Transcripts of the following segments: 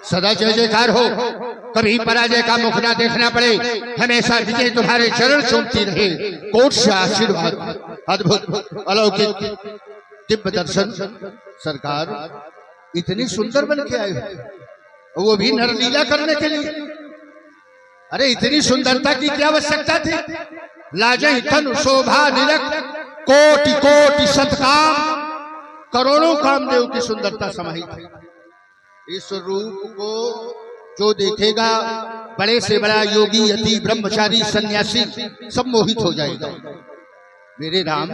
सदा जय जयकार हो, कभी पराजय का मुख ना देखना पड़े, हमेशा विजय तुम्हारे चरण चूमती रहे। कोट से आशीर्वाद, अद्भुत अलौकिक दिव्य दर्शन। सरकार इतनी सुंदर बन के आए हो, वो भी नरलीला करने के लिए। अरे इतनी सुंदरता की क्या आवश्यकता थी? लाजै तनु शोभा निरख, कोटि कोटि सतकाम, करोड़ों कामदेव की सुंदरता समाहित है। इस रूप को जो देखेगा, बड़े से बड़ा योगी, यति, ब्रह्मचारी, सन्यासी सब मोहित हो जाएगा। मेरे राम,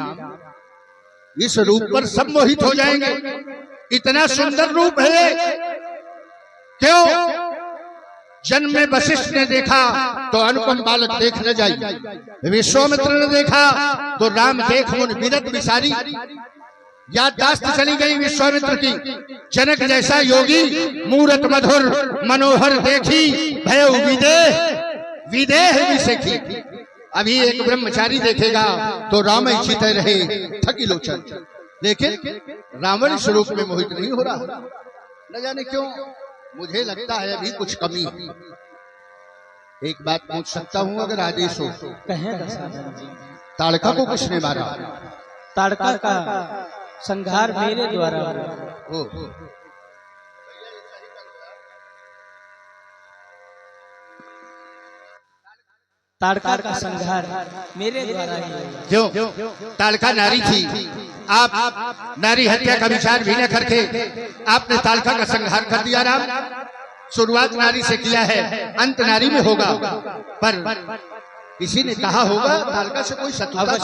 इस रूप पर सब मोहित हो जाएंगे। इतना सुंदर रूप है। क्यों? जन्म में वशिष्ठ ने देखा तो अनुपम बालक देख न जाई, विश्वामित्र ने देखा तो राम देख मुन विदत विसारी। याददाश्त चली गई विश्वामित्र की। जनक जैसा योगी मूरत मधुर मनोहर देखी, भय विदेह विदेह विसेखी। अभी एक ब्रह्मचारी देखेगा तो राम चित रहे थकी लोचन, लेकिन रावण स्वरूप में मोहित नहीं हो रहा। न जाने क्यों, मुझे लगता है अभी कुछ कमी है। एक बात पूछ सकता हूँ अगर आदेश हो? कहें दशरथ जी। ताड़का को किसने मारा? ताड़का का संहार मेरे द्वारा हुआ। ताड़का का संहार मेरे द्वारा ही हुआ। क्यों? ताड़का नारी थी, आप नारी हत्या का विचार भी न करके आपने ताड़का का संहार कर दिया। राम, शुरुआत नारी से किया है, अंत नारी में होगा। पर किसी ने कहा होगा ताड़का से कोई शत्रुता?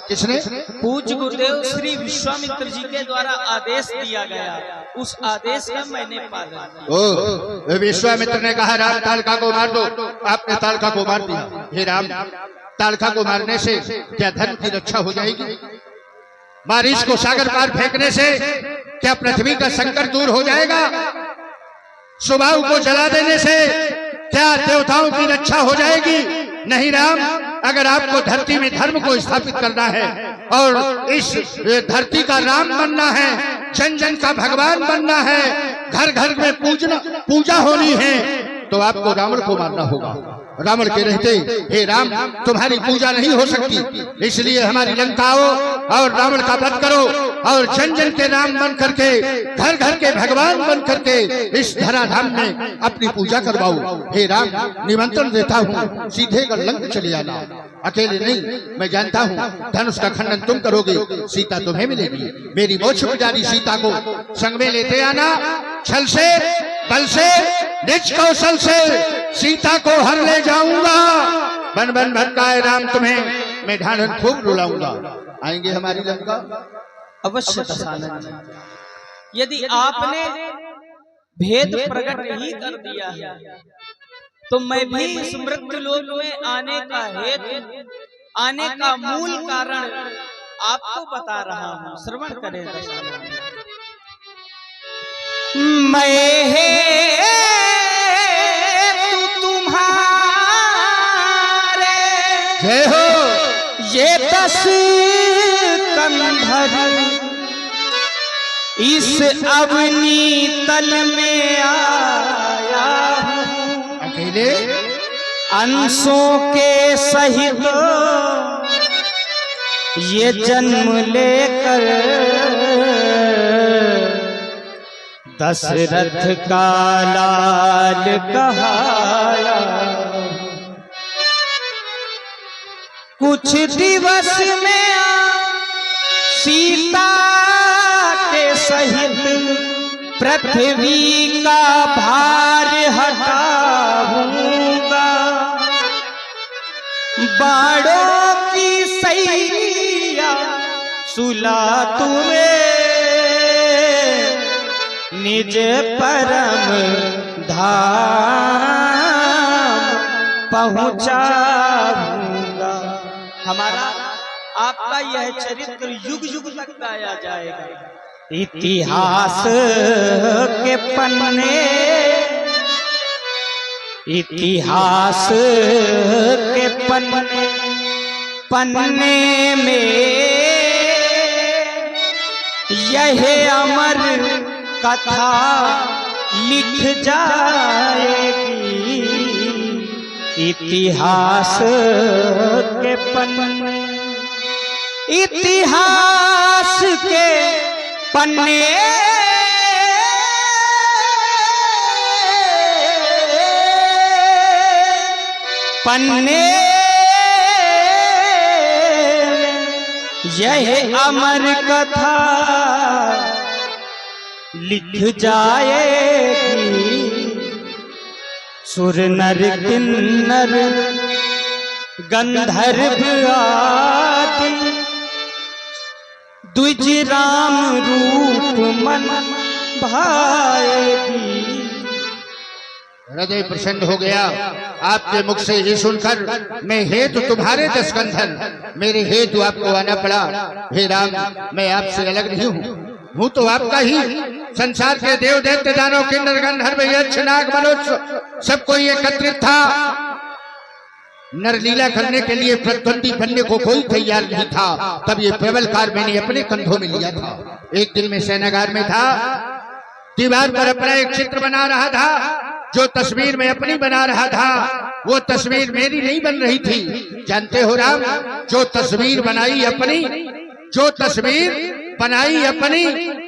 किसने? पूज्य गुरुदेव श्री विश्वामित्र जी के द्वारा आदेश दिया गया, उस आदेश का मैंने पालन किया। विश्वामित्र ने कहा राम ताड़का को मार दो, आपने ताड़का को मार दिया। हे राम, ताड़का को मारने से क्या धर्म की रक्षा हो जाएगी? मारीच को सागर पार फेंकने से क्या पृथ्वी का संकट दूर हो जाएगा? सुबाहु को जला देने से क्या देवताओं की रक्षा हो जाएगी? नहीं राम, अगर आपको धरती में धर्म को स्थापित करना है और इस धरती का राम बनना है, जन जन का भगवान बनना है, घर घर में पूजा होनी है, तो आपको रावण को मारना होगा। रावण के रहते हे राम तुम्हारी पूजा नहीं हो सकती, इसलिए हमारी लंका आओ और रावण का वध करो और जन जन के राम बन करके, घर घर के भगवान बन करके इस धराधाम में अपनी पूजा करवाओ। हे राम, निमंत्रण देता हूँ, सीधे गढ़लंक चले आना। अकेले नहीं, मैं जानता हूँ धनुष का खंडन तुम करोगे, सीता तुम्हें मिलेगी। मेरी मोक्ष पुजारी सीता को संग में लेते आना। छल से, बल से, निज कौशल से सीता को हर ले जाऊंगा। बन बन भटकाए राम तुम्हें मैं ढांढन खूब रुलाऊंगा। आएंगे हमारी लंका? अवश्य दशानन जी। यदि आपने भेद प्रकट नहीं कर दिया है तो मैं भी इस मृत्यु लोक में आने का हेतु, आने का मूल कारण आपको बता रहा हूँ। श्रवण करें दशानन जी। मैं तुम्हारे जय हो, ये 10 कंधर इस अवनी तल में आया हूँ। अकेले अंशों के सहित ये जन्म लेकर दशरथ का लाल कहाया। कुछ दिवस में सीता के सहित पृथ्वी का भार हटाऊंगा। बाड़ों की सैया सुला तुम्हें निज परम धाम पहुंचाऊंगा। हमारा आपका यह चरित्र युग युग तक गाया जाएगा। इतिहास के पन्ने, इतिहास के पन्ने पन्ने में यह अमर कथा लिख जाएगी इतिहास के पन्ने, इतिहास के पन्ने पन्ने यह अमर कथा लिख जाएगी। सुर नर किन्नर गंधर्व आदि द्विज राम रूप मन भाएगी। हृदय प्रसन्न हो गया आपके मुख से ये सुनकर। मैं हेतु तुम्हारे दशकंधर, मेरे हेतु आपको आना पड़ा। हे राम, मैं आपसे अलग नहीं हूँ तो आपका ही। संसार के देव दैत्य दानव किन्नर गंधर्व यक्ष नाग मनुष्य सब कोई एकत्रित था। नरलीला करने के लिए प्रतिद्वंदी बनने को कोई तैयार नहीं था। तब ये प्रबल कार मैंने अपने कंधों में लिया था। एक दिन मैं सेनागार में था, दीवार पर अपना एक चित्र बना रहा था। जो तस्वीर मैं अपनी बना रहा था वो तस्वीर मेरी नहीं बन रही थी। जानते हो राम, जो तस्वीर बनाई अपनी, जो तस्वीर बनाई अपनी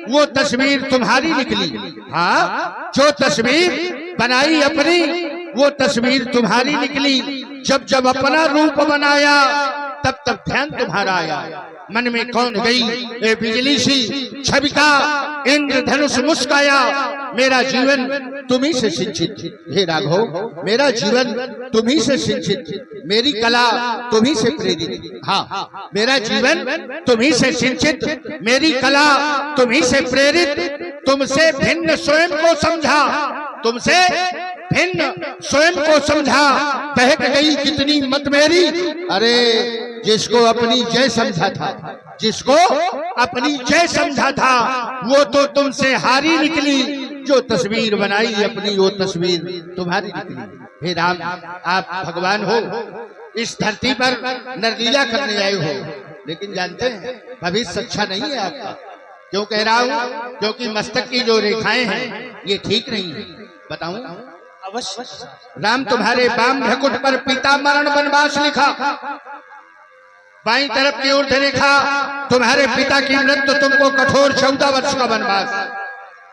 वो तस्वीर तुम्हारी निकली। हाँ, जो तस्वीर बनाई अपनी वो तस्वीर तुम्हारी निकली। जब जब अपना रूप बनाया तब तब ध्यान तुम्हारा आया। मन में कौन गई ए बिजली सी छबिका, इंद्रधनुष मुस्काया। मेरा जीवन तुम्ही से सिंचित, हे राघव मेरा जीवन तुम्ही से सिंचित, मेरी कला तुम्ही से प्रेरित। हाँ, मेरा जीवन तुम्ही से सिंचित, मेरी कला तुम्ही से प्रेरित। तुमसे भिन्न स्वयं को समझा, तुमसे भिन्न स्वयं को समझा। बहक गई कितनी मत मेरी। अरे जिसको अपनी जय समझा था, जिसको अपनी जय समझा था वो तो तुमसे हारी निकली। जो तस्वीर बनाई अपनी वो तस्वीर तुम्हारी निकली। हे राम, आप भगवान हो, इस धरती पर नरलीला करने आए हो, लेकिन जानते हैं भविष्य अच्छा नहीं है आपका। क्यों कह रहा हूँ? क्योंकि मस्तक की जो रेखाएं हैं ये ठीक नहीं है। बताऊं? अवश्य। राम तुम्हारे बाम भ्रकुट पर पिता मरण वनवास लिखा, बाईं तरफ की ऊर्ध्व रेखा तुम्हारे पिता की मृत्यु, तुमको कठोर 14 वर्ष का वनवास।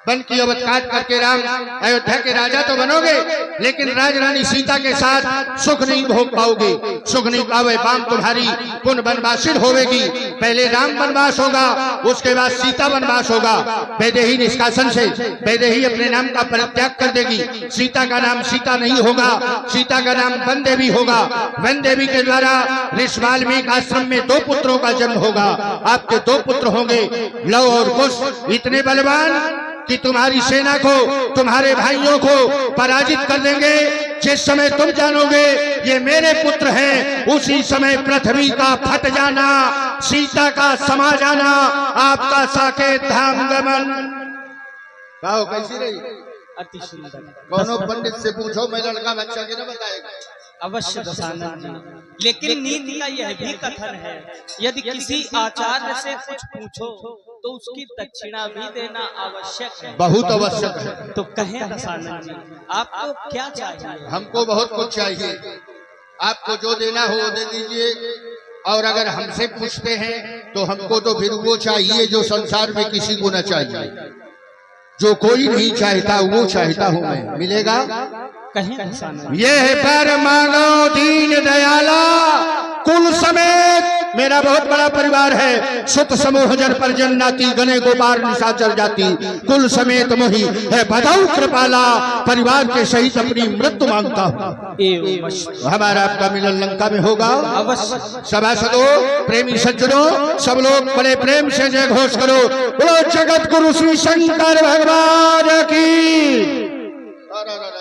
वन की अवध काट करके राम अयोध्या के राजा तो बनोगे, लेकिन राजरानी सीता के साथ सुख नहीं भोग पाओगे। सुख नहीं पावे बाम तुम्हारी पुनः वनवासित होवेगी। पहले राम वनवास होगा, उसके बाद सीता वनवास होगा। वैदेही निष्कासन से वैदेही अपने नाम का परित्याग कर देगी। सीता का नाम सीता नहीं होगा, सीता का नाम वन देवी होगा। वन देवी के द्वारा ऋषि वाल्मीकि आश्रम में 2 पुत्रों का जन्म होगा। आपके 2 पुत्र होंगे, लव और कुश, इतने बलवान कि तुम्हारी सेना को, तुम्हारे भाइयों को पराजित कर देंगे। जिस समय तुम जानोगे ये मेरे पुत्र हैं, उसी समय पृथ्वी का फट जाना, सीता का समा जाना, आपका साकेत धाम गमन। कहो कैसी रही? अति सुंदर। कौनो पंडित से पूछो, मैं लड़का बच्चा के न बताएगा। अवश्य दशानन जी। लेकिन नीति का यह भी कथन है, यदि किसी आचार्य से कुछ पूछो तो उसकी दक्षिणा भी देना आवश्यक है, बहुत आवश्यक है। तो कहें दशानन जी, आपको क्या चाहिए? हमको बहुत कुछ चाहिए। आपको जो देना हो दे दीजिए। और अगर हमसे पूछते हैं तो हमको तो फिर वो चाहिए जो संसार में किसी को न चाहिए, जो कोई नहीं चाहता वो चाहता हूँ मैं। मिलेगा? ये है पर मांगो दीन दयाला, कुल समेत मेरा बहुत बड़ा परिवार है। सुत समूह जन परिजन नाती, गने गोपाल निशाचर जाति, कुल समेत मोही है बधाऊ कृपाला। परिवार के सहित अपनी मृत्यु मांगता हूँ। हमारा आपका मिलन लंका में होगा अवश्य। सभासदों, प्रेमी सज्जनों, सब लोग बड़े प्रेम से जय घोष करो। बोलो जगत गुरु श्री शंकर भगवान की।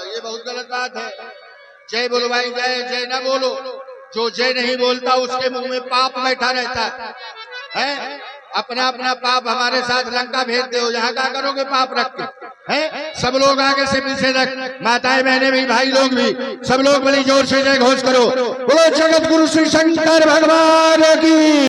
ये बहुत गलत बात है। जय बोलो भाई, जय जय ना बोलो। जो जय नहीं बोलता उसके मुंह में पाप बैठा रहता है। अपना अपना पाप हमारे साथ लंका भेज दो, यहाँ क्या करोगे पाप रख के? हैं? सब लोग आगे से पीछे तक, माताएं बहनें भी, भाई लोग भी, सब लोग बड़ी जोर से जय घोष करो। बोलो जगत गुरु श्री शंकर भगवान की।